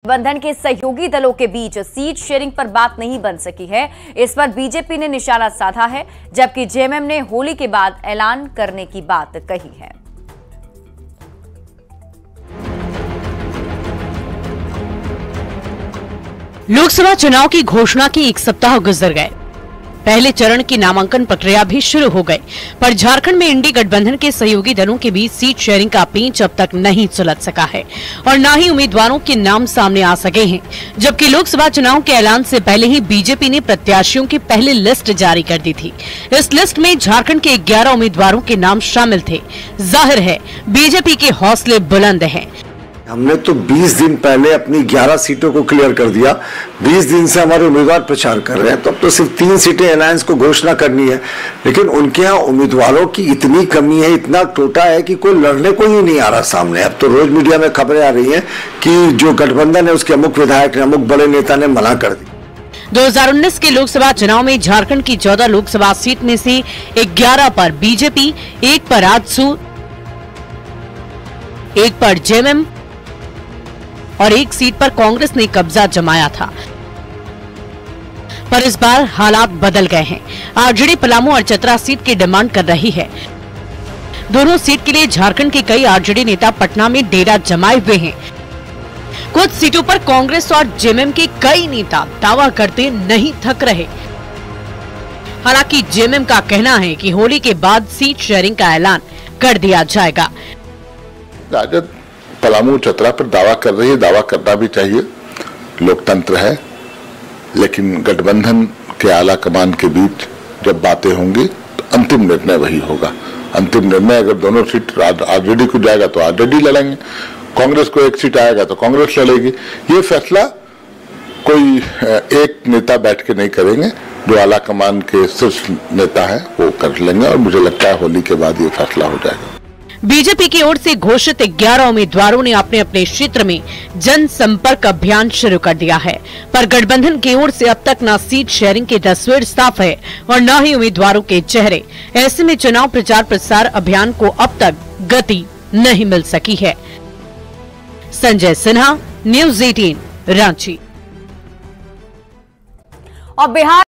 गठबंधन के सहयोगी दलों के बीच सीट शेयरिंग पर बात नहीं बन सकी है। इस पर बीजेपी ने निशाना साधा है, जबकि जेएमएम ने होली के बाद ऐलान करने की बात कही है। लोकसभा चुनाव की घोषणा के एक सप्ताह गुजर गए। पहले चरण की नामांकन प्रक्रिया भी शुरू हो गई, पर झारखंड में इंडी गठबंधन के सहयोगी दलों के बीच सीट शेयरिंग का पेंच अब तक नहीं सुलझ सका है और न ही उम्मीदवारों के नाम सामने आ सके हैं। जबकि लोकसभा चुनाव के ऐलान से पहले ही बीजेपी ने प्रत्याशियों की पहली लिस्ट जारी कर दी थी। इस लिस्ट में झारखंड के 11 उम्मीदवारों के नाम शामिल थे। जाहिर है बीजेपी के हौसले बुलंद हैं। हमने तो 20 दिन पहले अपनी 11 सीटों को क्लियर कर दिया। 20 दिन से हमारे उम्मीदवार प्रचार कर रहे हैं, तो अब तो सिर्फ 3 सीटें अलायंस को घोषणा करनी है। लेकिन उनके यहाँ उम्मीदवारों की इतनी कमी है, इतना टोटा है कि कोई लड़ने को ही नहीं आ रहा सामने। अब तो रोज मीडिया में खबरें आ रही हैं कि जो गठबंधन है उसके अमुक विधायक ने, अमुक बड़े नेता ने मना कर दी। 2019 के लोकसभा चुनाव में झारखंड की 14 लोकसभा सीट में से 11 पर बीजेपी, 1 पर आजसू, 1 पर जेएमएम और 1 सीट पर कांग्रेस ने कब्जा जमाया था। पर इस बार हालात बदल गए हैं। आरजेडी पलामू और चतरा सीट की डिमांड कर रही है। दोनों सीट के लिए झारखंड के कई आरजेडी नेता पटना में डेरा जमाए हुए हैं। कुछ सीटों पर कांग्रेस और जेएमएम के कई नेता दावा करते नहीं थक रहे। हालांकि जेएमएम का कहना है कि होली के बाद सीट शेयरिंग का ऐलान कर दिया जाएगा। राजद पलामू चतरा पर दावा कर रही है, दावा करना भी चाहिए, लोकतंत्र है। लेकिन गठबंधन के आला कमान के बीच जब बातें होंगी तो अंतिम निर्णय वही होगा। अंतिम निर्णय अगर दोनों सीट आरजेडी को जाएगा तो आरजेडी लड़ेंगे, कांग्रेस को 1 सीट आएगा तो कांग्रेस लड़ेगी। ये फैसला कोई एक नेता बैठ के नहीं करेंगे, जो आला कमान के शीर्ष नेता है वो कर लेंगे और मुझे लगता है होली के बाद ये फैसला हो जाएगा। बीजेपी की ओर से घोषित 11 उम्मीदवारों ने अपने अपने क्षेत्र में जनसंपर्क अभियान शुरू कर दिया है, पर गठबंधन की ओर से अब तक न सीट शेयरिंग की तस्वीर साफ है और न ही उम्मीदवारों के चेहरे। ऐसे में चुनाव प्रचार प्रसार अभियान को अब तक गति नहीं मिल सकी है। संजय सिन्हा, न्यूज़ 18, रांची। और बिहार